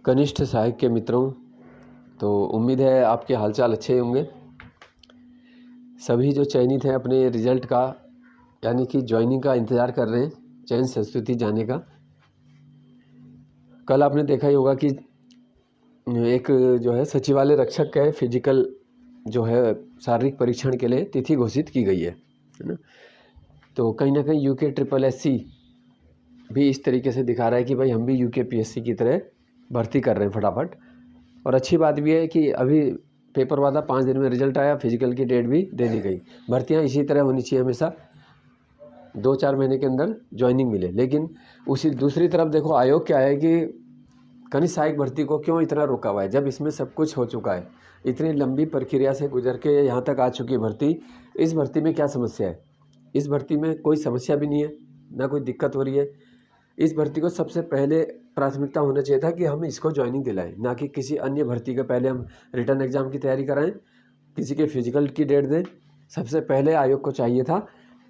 कनिष्ठ सहायक के मित्रों, तो उम्मीद है आपके हालचाल अच्छे होंगे। सभी जो चयनित हैं अपने रिजल्ट का यानी कि ज्वाइनिंग का इंतज़ार कर रहे हैं, चयन संस्तुति जाने का। कल आपने देखा ही होगा कि एक जो है सचिवालय रक्षक का फिजिकल जो है शारीरिक परीक्षण के लिए तिथि घोषित की गई है ना। तो कहीं ना कहीं UKSSC भी इस तरीके से दिखा रहा है कि भाई हम भी UKPSC की तरह भर्ती कर रहे हैं फटाफट। और अच्छी बात भी है कि अभी पेपर वाला 5 दिन में रिजल्ट आया, फिजिकल की डेट भी दे दी गई। भर्तियां इसी तरह होनी चाहिए, हमेशा 2-4 महीने के अंदर ज्वाइनिंग मिले। लेकिन उसी दूसरी तरफ देखो आयोग क्या है कि कनिष्ठ सहायक भर्ती को क्यों इतना रोका हुआ है, जब इसमें सब कुछ हो चुका है, इतनी लंबी प्रक्रिया से गुजर के यहाँ तक आ चुकी है भर्ती। इस भर्ती में क्या समस्या है? इस भर्ती में कोई समस्या भी नहीं है, ना कोई दिक्कत हो रही है। इस भर्ती को सबसे पहले प्राथमिकता होना चाहिए था कि हम इसको ज्वाइनिंग दिलाएं, ना कि किसी अन्य भर्ती के पहले हम रिटर्न एग्जाम की तैयारी कराएं, किसी के फिजिकल की डेट दें। सबसे पहले आयोग को चाहिए था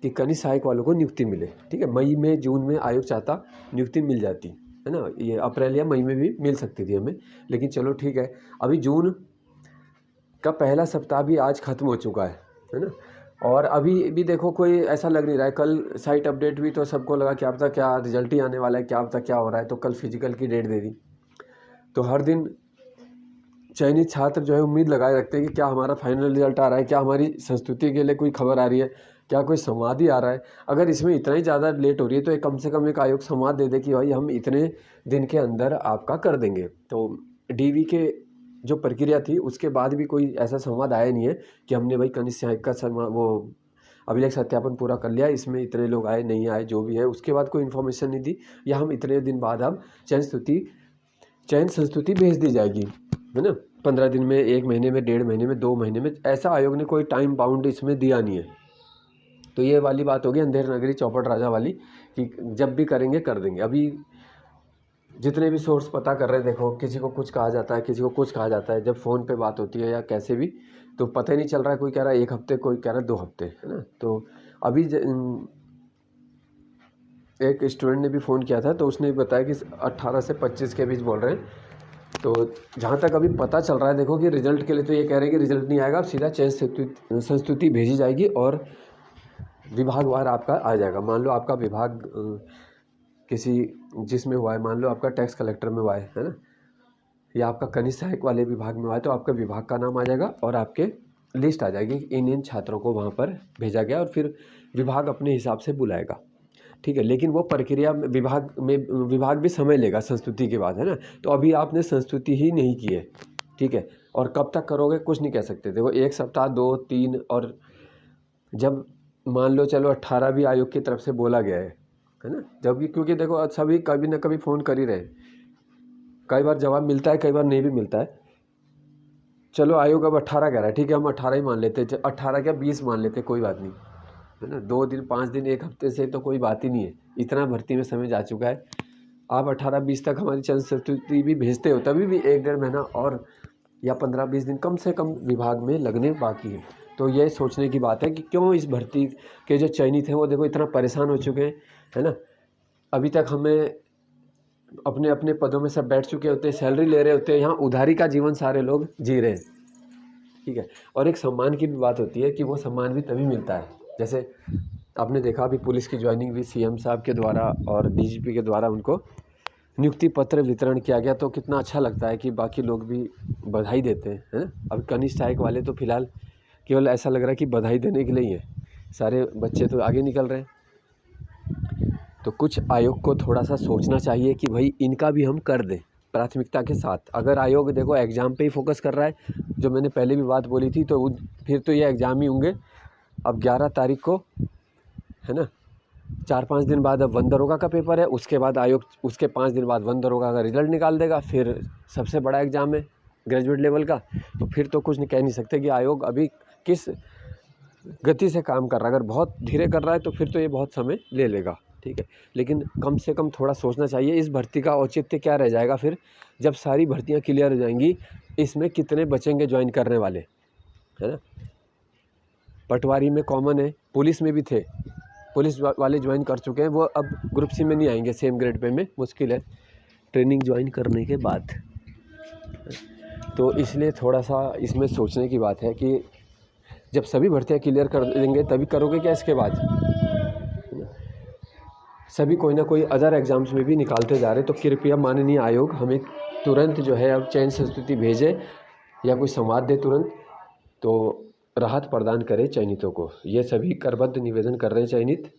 कि कनिष्ठ सहायक वालों को नियुक्ति मिले। ठीक है, मई में जून में आयोग चाहता नियुक्ति मिल जाती है ना, ये अप्रैल या मई में भी मिल सकती थी हमें, लेकिन चलो ठीक है। अभी जून का पहला सप्ताह भी आज खत्म हो चुका है ना। और अभी भी देखो कोई ऐसा लग नहीं रहा है। कल साइट अपडेट हुई तो सबको लगा क्या पता क्या रिजल्ट ही आने वाला है, क्या पता क्या हो रहा है, तो कल फिजिकल की डेट दे दी। तो हर दिन चयनित छात्र जो है उम्मीद लगाए रखते हैं कि क्या हमारा फाइनल रिजल्ट आ रहा है, क्या हमारी संस्तुति के लिए कोई खबर आ रही है, क्या कोई संवाद ही आ रहा है। अगर इसमें इतना ही ज़्यादा लेट हो रही है तो कम से कम एक आयोग संवाद दे दे कि भाई हम इतने दिन के अंदर आपका कर देंगे। तो DV के जो प्रक्रिया थी उसके बाद भी कोई ऐसा संवाद आया नहीं है कि हमने भाई कनिष्ठ सहायक का वो अभिलेख सत्यापन पूरा कर लिया, इसमें इतने लोग आए नहीं आए जो भी है, उसके बाद कोई इन्फॉर्मेशन नहीं दी, या हम इतने दिन बाद अब चयन संस्तुति भेज दी जाएगी, है ना। 15 दिन में, 1 महीने में, 1.5 महीने में, 2 महीने में, ऐसा आयोग ने कोई टाइम बाउंड इसमें दिया नहीं है। तो ये वाली बात होगी अंधेर नगरी चौपट राजा वाली कि जब भी करेंगे कर देंगे। अभी जितने भी सोर्स पता कर रहे हैं, देखो किसी को कुछ कहा जाता है, किसी को कुछ कहा जाता है, जब फ़ोन पे बात होती है या कैसे भी, तो पता ही नहीं चल रहा है। कोई कह रहा है 1 हफ्ते, कोई कह रहा है 2 हफ्ते, है ना। तो अभी एक स्टूडेंट ने भी फ़ोन किया था तो उसने बताया कि 18 से 25 के बीच बोल रहे हैं। तो जहाँ तक अभी पता चल रहा है देखो कि रिजल्ट के लिए तो ये कह रहे हैं कि रिजल्ट नहीं आएगा, अब सीधा चयन संस्तुति भेजी जाएगी और विभागवार आपका आ जाएगा। मान लो आपका विभाग किसी जिसमें हुआ है, मान लो आपका टैक्स कलेक्टर में हुआ है ना, या आपका कनिष्ठ सहायक वाले विभाग में हुआ है, तो आपका विभाग का नाम आ जाएगा और आपके लिस्ट आ जाएगी, इन छात्रों को वहाँ पर भेजा गया, और फिर विभाग अपने हिसाब से बुलाएगा। ठीक है, लेकिन वो प्रक्रिया विभाग भी समय लेगा संस्तुति के बाद, है ना। तो अभी आपने संस्तुति ही नहीं की है, ठीक है, और कब तक करोगे कुछ नहीं कह सकते। देखो 1 सप्ताह, 2, 3, और जब मान लो चलो 18 भी आयोग की तरफ से बोला गया है ना, जब भी, क्योंकि देखो सभी कभी ना कभी फ़ोन कर ही रहे, कई बार जवाब मिलता है, कई बार नहीं भी मिलता है। चलो आयोग अब 18 कह रहा है, ठीक है, हम 18 ही मान लेते, 18 क्या 20 मान लेते, कोई बात नहीं, है ना। 2 दिन, 5 दिन, 1 हफ्ते से तो कोई बात ही नहीं है, इतना भर्ती में समय जा चुका है। आप 18-20 तक हमारी चयन संस्तुति भी भेजते हो, तभी भी 1-1.5 महीना और या 15-20 दिन कम से कम विभाग में लगने बाकी है। तो ये सोचने की बात है कि क्यों इस भर्ती के जो चयनित हैं वो देखो इतना परेशान हो चुके हैं, है ना। अभी तक हमें अपने अपने पदों में सब बैठ चुके होते हैं, सैलरी ले रहे होते हैं, यहाँ उधारी का जीवन सारे लोग जी रहे हैं, ठीक है। और एक सम्मान की भी बात होती है कि वो सम्मान भी तभी मिलता है, जैसे आपने देखा अभी पुलिस की ज्वाइनिंग भी CM साहब के द्वारा और DGP के द्वारा उनको नियुक्ति पत्र वितरण किया गया, तो कितना अच्छा लगता है कि बाकी लोग भी बधाई देते हैं, है ना। अब कनिष्ठ सहायक वाले तो फिलहाल केवल ऐसा लग रहा है कि बधाई देने के लिए ही है, सारे बच्चे तो आगे निकल रहे हैं। तो कुछ आयोग को थोड़ा सा सोचना चाहिए कि भाई इनका भी हम कर दें प्राथमिकता के साथ। अगर आयोग देखो एग्ज़ाम पे ही फोकस कर रहा है, जो मैंने पहले भी बात बोली थी, तो फिर तो ये एग्ज़ाम ही होंगे। अब 11 तारीख को, है ना, 4-5 दिन बाद अब वन दरोगा का पेपर है, उसके बाद आयोग उसके 5 दिन बाद वन दरोगा का रिजल्ट निकाल देगा, फिर सबसे बड़ा एग्ज़ाम है ग्रेजुएट लेवल का। तो फिर तो कुछ नहीं कह नहीं सकते कि आयोग अभी किस गति से काम कर रहा है। अगर बहुत धीरे कर रहा है तो फिर तो ये बहुत समय ले लेगा, ठीक है। लेकिन कम से कम थोड़ा सोचना चाहिए, इस भर्ती का औचित्य क्या रह जाएगा फिर जब सारी भर्तियां क्लियर हो जाएंगी, इसमें कितने बचेंगे ज्वाइन करने वाले, है ना। पटवारी में कॉमन है, पुलिस में भी थे, पुलिस वाले ज्वाइन कर चुके हैं, वो अब ग्रुप C में नहीं आएंगे सेम ग्रेड पे में, मुश्किल है ट्रेनिंग ज्वाइन करने के बाद। तो इसलिए थोड़ा सा इसमें सोचने की बात है कि जब सभी भर्तियाँ क्लियर कर देंगे तभी करोगे क्या इसके बाद? सभी कोई ना कोई अदर एग्ज़ाम्स में भी निकालते जा रहे, तो कृपया माननीय आयोग हमें तुरंत जो है अब चयन संस्तुति भेजे या कोई संवाद दे तुरंत, तो राहत प्रदान करे चयनितों को। ये सभी करबद्ध निवेदन कर रहे हैं चयनित।